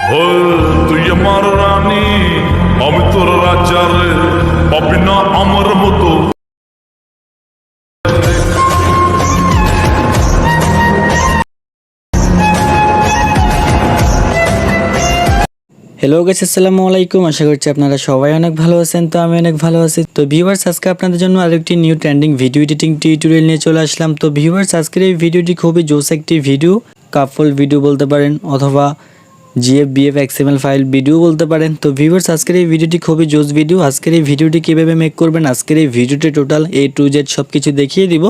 তুই আমার রানী, আমি তোর রাজা রে, পাবি না আমার মতো। হ্যালো গাইস, আসসালামু আলাইকুম। আশা করছি আপনারা সবাই অনেক ভালো আছেন। তো আমি অনেক ভালো আছি। তো ভিউয়ার্স, আজকে আপনাদের জন্য আরেকটি new trending video editing tutorial নিয়ে চলে আসলাম। তো ভিউয়ার্স, আজকের এই ভিডিওটি খুবই জোস একটি ভিডিও, কাপল ভিডিও বলতে পারেন অথবা GF BF XML file video বলতে পারেন। তো ভিউয়ার্স, আজকের এই ভিডিওটি খুবই জোস ভিডিও। আজকের এই ভিডিওটি কীভাবে মেক করবেন, আজকের এই ভিডিওটি টোটাল A to Z সব কিছু দেখিয়ে দিব।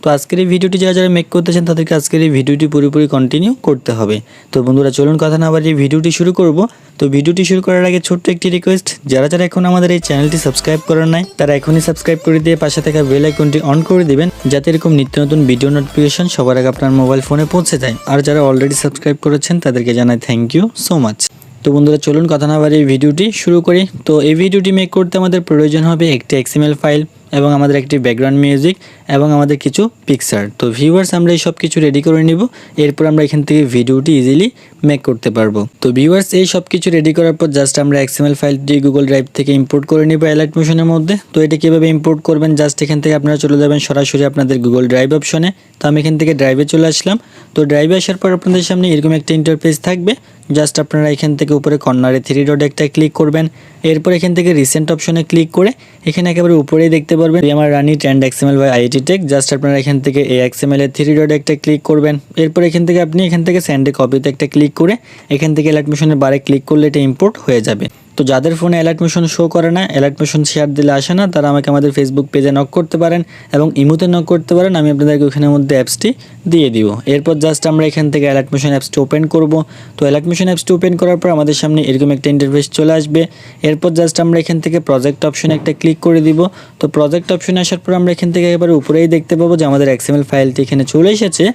তো আজকের এই ভিডিওটি যারা যারা মেক করতেছেন তাদেরকে আজকের এই ভিডিওটি পুরোপুরি কন্টিনিউ করতে হবে। তো বন্ধুরা, চলুন কথা না বাড়িয়ে ভিডিওটি শুরু করব। তো ভিডিওটি শুরু করার আগে ছোট্ট একটি রিকোয়েস্ট, যারা যারা এখন আমাদের এই চ্যানেলটি সাবস্ক্রাইব করেন নাই তারা এখনই সাবস্ক্রাইব করে দিয়ে পাশে থাকা বেল আইকনটি অন করে দিবেন, যাতে এরকম নিত্য নতুন ভিডিও নোটিফিকেশন সবার আগে আপনার মোবাইল ফোনে পৌঁছে যায়। আর যারা অলরেডি সাবস্ক্রাইব করেছেন তাদেরকে জানাই থ্যাংক ইউ সো মাচ। তো বন্ধুরা, চলুন কথা না বাড়িয়ে ভিডিওটি শুরু করি। তো এই ভিডিওটি মেক করতে আমাদের প্রয়োজন হবে একটি এক্সএমএল ফাইল এবং আমাদের একটি ব্যাকগ্রাউন্ড মিউজিক এবং আমাদের কিছু পিকচার। তো ভিউয়ার্স, আমরা এই সব কিছু রেডি করে নিব, এরপর আমরা এখান থেকে ভিডিওটি ইজিলি মেক করতে পারবো। তো ভিউয়ার্স, এই সব কিছু রেডি করার পর জাস্ট আমরা এক্সএমএল ফাইলটি গুগল ড্রাইভ থেকে ইম্পোর্ট করে নিব অ্যালাইট মোশনের মধ্যে। তো এটা কীভাবে ইম্পোর্ট করবেন, জাস্ট এখান থেকে আপনারা চলে যাবেন সরাসরি আপনাদের গুগল ড্রাইভ অপশনে। তো আমি এখান থেকে ড্রাইভে চলে আসলাম। তো ড্রাইভে আসার পর আপনাদের সামনে এরকম একটা ইন্টারফেস থাকবে। জাস্ট আপনারা এখান থেকে উপরে কর্নারে 3 ডট একটা ক্লিক করবেন। এরপর এখান থেকে রিসেন্ট অপশনে ক্লিক করে এখানে একেবারে উপরেই দেখতে পারবেন তুই আমার রানী trend XML by IAT tech. Just আপনারা এখান থেকে এই এক্সএমএল এর 3 ডট একটা ক্লিক করবেন। এরপর এখান থেকে আপনি এখান থেকে সেন্ড কপিতে একটা ক্লিক করে এখান থেকে অ্যালার্ট মোশনের বারে ক্লিক করলে এটা ইম্পোর্ট হয়ে যাবে। তো যাদের ফোনে অ্যালার্ট মোশন শো করে না, অ্যালার্ট মোশন শেয়ার দিলে আসে না, তারা আমাকে আমাদের ফেসবুক পেজে নক করতে পারেন এবং ইমোতে নক করতে পারেন। আমি আপনাদেরকে ওখানের মধ্যে অ্যাপসটি দিয়ে দিব। এরপর জাস্ট আমরা এখান থেকে অ্যালার্ট মোশন অ্যাপসটি ওপেন করব। তো অ্যালার্ট মোশন অ্যাপসটি ওপেন করার পর আমাদের সামনে এরকম একটা ইন্টারফেস চলে আসবে। এরপর জাস্ট আমরা এখান থেকে প্রজেক্ট অপশনে একটা ক্লিক করে দিব। তো প্রজেক্ট অপশনে আসার পর আমরা এখান থেকে একেবারে উপরেই দেখতে পাবো যে আমাদের এক্সএমএল ফাইলটি এখানে চলে এসেছে।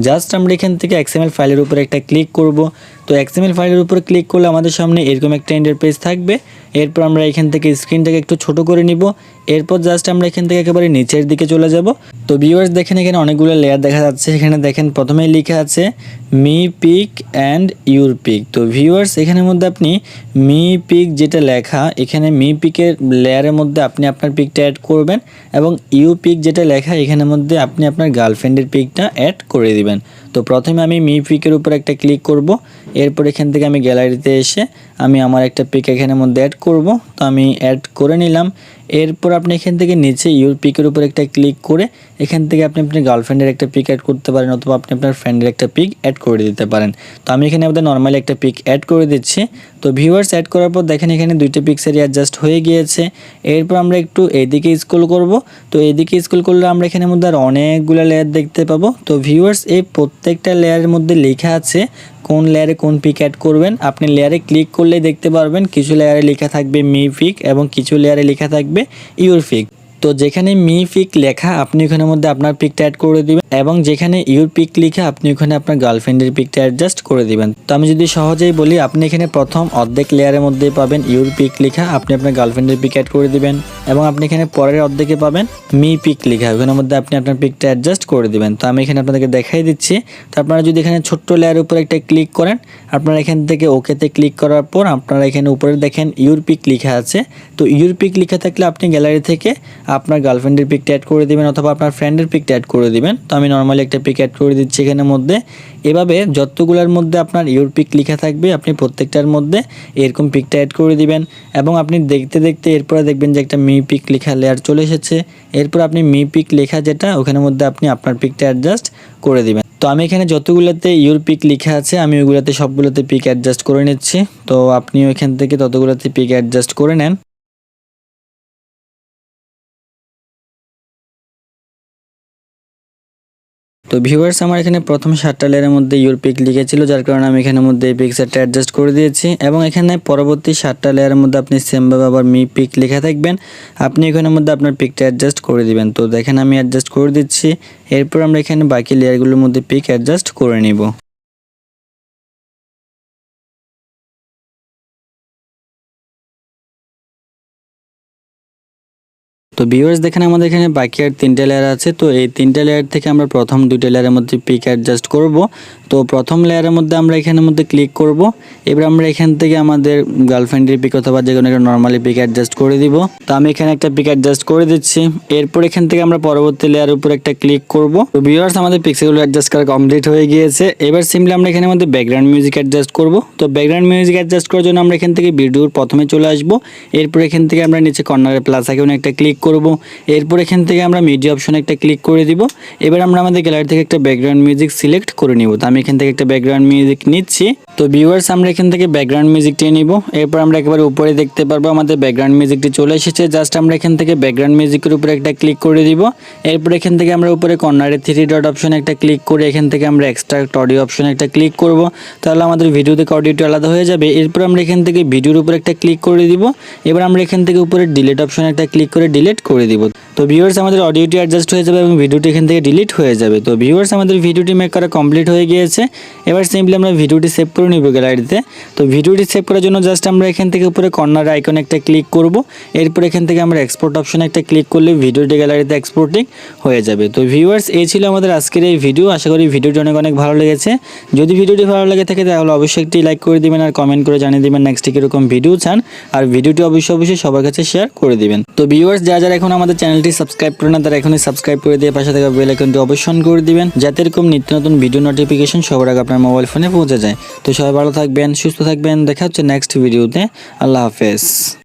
জাস্ট আমরা এখান থেকে এক্সএমএল ফাইলের উপরে একটা ক্লিক করব। তো এক্সএমএল ফাইলের উপর ক্লিক করলে আমাদের সামনে এরকম একটা ইন্টারফেস থাকবে। এরপর আমরা এখান থেকে স্ক্রিনটাকে একটু ছোট করে নিব। এরপর জাস্ট আমরা এখান থেকে একেবারে নিচের দিকে চলে যাব। তো ভিউয়ার্স, দেখেন এখানে অনেকগুলো লেয়ার দেখা যাচ্ছে। এখানে দেখেন প্রথমেই লেখা আছে me pick and your pick. তো ভিউয়ার্স, এখানের মধ্যে আপনি মি পিক যেটা লেখা, এখানে মি পিকের লেয়ারের মধ্যে আপনি আপনার পিকটা অ্যাড করবেন এবং ইউ পিক যেটা লেখা এখানের মধ্যে আপনি আপনার গার্লফ্রেন্ডের পিকটা অ্যাড করে দিবেন। তো প্রথমে আমি মি পিকের উপর একটা ক্লিক করব। এরপর এখান থেকে আমি গ্যালারিতে এসে আমি আমার একটা পিক এখানের মধ্যে অ্যাড করব। তো আমি অ্যাড করে নিলাম। এরপর আপনি এখান থেকে নিচে ইউর পিকের উপর একটা ক্লিক করে এখান থেকে আপনি আপনার গার্লফ্রেন্ডের একটা পিক অ্যাড করতে পারেন অথবা আপনি আপনার ফ্রেন্ডের একটা পিক অ্যাড করে দিতে পারেন। তো আমি এখানে আমাদের নর্মালি একটা পিক অ্যাড করে দিচ্ছি। তো ভিউয়ার্স, অ্যাড করার পর দেখেন এখানে 2টা পিক্সেলই অ্যাডজাস্ট হয়ে গিয়েছে। এরপর আমরা একটু এদিকে স্ক্রল করব। তো এদিকে স্ক্রল করলে আমরা এখানের মধ্যে আর অনেকগুলো লেয়ার দেখতে পাবো। তো ভিউয়ার্স, এই প্রত্যেকটা লেয়ারের মধ্যে লেখা আছে কোন লেয়ারে কোন পিক অ্যাড করবেন। আপনি লেয়ারে ক্লিক করলেই দেখতে পারবেন কিছু লেয়ারে লেখা থাকবে মি পিক এবং কিছু লেয়ারে লেখা থাকবে ইউর পিক। তো যেখানে মি পিক লেখা আপনি ওখানের মধ্যে আপনার পিকটা অ্যাড করে দিবেন এবং যেখানে ইউর পিক লেখা আপনি ওখানে আপনার গার্লফ্রেন্ডের পিকটা অ্যাডজাস্ট করে দিবেন। তো আমি যদি সহজেই বলি, আপনি এখানে প্রথম অর্ধেক লেয়ারের মধ্যে পাবেন ইউর পিক লেখা, আপনি আপনার গার্লফ্রেন্ডের পিক অ্যাড করে দিবেন এবং আপনি এখানে পরের অর্ধেকে পাবেন মি পিক লেখা, ওখানের মধ্যে আপনি আপনার পিকটা অ্যাডজাস্ট করে দিবেন। তো আমি এখানে আপনাদেরকে দেখাই দিচ্ছি। তো আপনারা যদি এখানে ছোট্ট লেয়ারের উপর একটা ক্লিক করেন, আপনারা এখান থেকে ওকেতে ক্লিক করার পর আপনারা এখানে উপরে দেখেন ইউর পিক লেখা আছে। তো ইউর পিক লেখা থাকলে আপনি গ্যালারি থেকে আপনার গার্লফ্রেন্ডের পিকটা অ্যাড করে দিবেন অথবা আপনার ফ্রেন্ডের পিকটা অ্যাড করে দিবেন। তো আমি নর্মালি একটা পিক অ্যাড করে দিচ্ছি এখানের মধ্যে। এভাবে যতগুলোর মধ্যে আপনার ইউর পিক লেখা থাকবে আপনি প্রত্যেকটার মধ্যে এরকম পিকটা অ্যাড করে দিবেন এবং আপনি দেখতে দেখতে এরপরে দেখবেন যে একটা মি পিক লেখা লেয়ার চলে এসেছে। এরপর আপনি মি পিক লেখা যেটা ওখানের মধ্যে আপনি আপনার পিকটা অ্যাডজাস্ট করে দিবেন। তো আমি এখানে যতগুলোতে ইউর পিক লেখা আছে আমি ওইগুলোতে সবগুলোতে পিক অ্যাডজাস্ট করে নিচ্ছি। তো আপনিও এখান থেকে ততগুলোতে পিক অ্যাডজাস্ট করে নেন। তো ভিউয়ার্স, আমার এখানে প্রথম 7টা লেয়ারের মধ্যে ইউর পিক লিখেছিল, যার কারণে আমি এখানের মধ্যে এই পিকচারটা অ্যাডজাস্ট করে দিয়েছি এবং এখানে পরবর্তী 7টা লেয়ারের মধ্যে আপনি সেমভাবে আবার মি পিক লেখা থাকবেন, আপনি এখানের মধ্যে আপনার পিকটা অ্যাডজাস্ট করে দিবেন। তো দেখেন আমি অ্যাডজাস্ট করে দিচ্ছি। এরপর আমরা এখানে বাকি লেয়ারগুলোর মধ্যে পিক অ্যাডজাস্ট করে নিব। তো ভিউয়ার্স, দেখেন আমাদের এখানে বাকি আর 3টা লেয়ার আছে। তো এই 3টা লেয়ার থেকে আমরা প্রথম 2টা লেয়ারের মধ্যে পিক অ্যাডজাস্ট করব। তো প্রথম লেয়ারের মধ্যে আমরা এখানের মধ্যে ক্লিক করব। এবার আমরা এখান থেকে আমাদের গার্লফ্রেন্ডের পিক অথবা যে কোনো একটা নর্মালি পিক অ্যাডজাস্ট করে দিব। তো আমি এখানে একটা পিক অ্যাডজাস্ট করে দিচ্ছি। এরপর এখান থেকে আমরা পরবর্তী লেয়ারের উপর একটা ক্লিক করব। তো ভিউয়ার্স আমাদের পিক্সেলগুলো অ্যাডজাস্ট করা কমপ্লিট হয়ে গিয়েছে। এবার সিম্পলি আমরা এখানের মধ্যে ব্যাকগ্রাউন্ড মিউজিক অ্যাডজাস্ট করব। তো ব্যাকগ্রাউন্ড মিউজিক অ্যাডজাস্ট করার জন্য আমরা এখান থেকে ভিডিওর প্রথমে চলে আসব। এরপর এখান থেকে আমরা নিচে কর্নারে প্লাস আইকনে একটা ক্লিক করব। এরপর এখান থেকে আমরা মিডিয়া অপশনে একটা ক্লিক করে দিব। এবার আমরা আমাদের গ্যালারি থেকে একটা ব্যাকগ্রাউন্ড মিউজিক সিলেক্ট করে নিব। তো আমি এখান থেকে একটা ব্যাকগ্রাউন্ড মিউজিক নিচ্ছি। তো ভিউয়ার্স আমরা এখান থেকে ব্যাকগ্রাউন্ড মিউজিকটি নিব। এরপর আমরা একেবারে উপরে দেখতে পারবো আমাদের ব্যাকগ্রাউন্ড মিউজিকটি চলে এসেছে। জাস্ট আমরা এখান থেকে ব্যাকগ্রাউন্ড মিউজিকের উপরে একটা ক্লিক করে দিব। এরপর এখান থেকে আমরা উপরে কর্নারে 3 ডট অপশনে একটা ক্লিক করে এখান থেকে আমরা এক্সট্রাক্ট অডিও অপশনে একটা ক্লিক করব। তাহলে আমাদের ভিডিও থেকে অডিওটি আলাদা হয়ে যাবে। এরপর আমরা এখান থেকে ভিডিওর উপরে একটা ক্লিক করে দিব। এবার আমরা এখান থেকে উপরে ডিলিট অপশনে একটা ক্লিক করে ডিলিট করে দিব। তো ভিউয়ার্স আমাদের অডিওটি অ্যাডজাস্ট হয়ে যাবে এবং ভিডিওটি এখান থেকে ডিলিট হয়ে যাবে। তো ভিউয়ার্স আমাদের ভিডিওটি মেক করা কমপ্লিট হয়ে গিয়েছে। এবার সিম্পলি আমরা ভিডিওটি সেভ করে নিব গ্যালারিতে। তো ভিডিওটি সেভ করার জন্য জাস্ট আমরা এখান থেকে উপরে কর্নার আইকনে একটা ক্লিক করব। এরপর এখান থেকে আমরা এক্সপোর্ট অপশনে একটা ক্লিক করলে ভিডিওটি গ্যালারিতে এক্সপোর্টিং হয়ে যাবে। তো ভিউয়ার্স এই ছিল আমাদের আজকের এই ভিডিও। আশা করি ভিডিওটি অনেক অনেক ভালো লেগেছে। যদি ভিডিওটি ভালো লেগে থাকে তাহলে অবশ্যই একটি লাইক করে দিবেন আর কমেন্ট করে জানিয়ে দিবেন নেক্সট কীরকম ভিডিও চান। আর ভিডিওটি অবশ্যই সবার কাছে শেয়ার করে দিবেন। তো ভিউয়ার্স যারা এখন আমাদের চ্যানেলটি সাবস্ক্রাইব করে না তারা এখনই সাবস্ক্রাইব করে দিয়ে পাশে থাকা বেল আইকনটি অবশ্যই অন করে দিবেন, যাতে এরকম নিত্য নতুন ভিডিও নোটিফিকেশন সবার আগে আপনার মোবাইল ফোনে পৌঁছে যায়। তো সবাই ভালো থাকবেন, সুস্থ থাকবেন। দেখা হচ্ছে নেক্সট ভিডিওতে। আল্লাহ হাফেজ।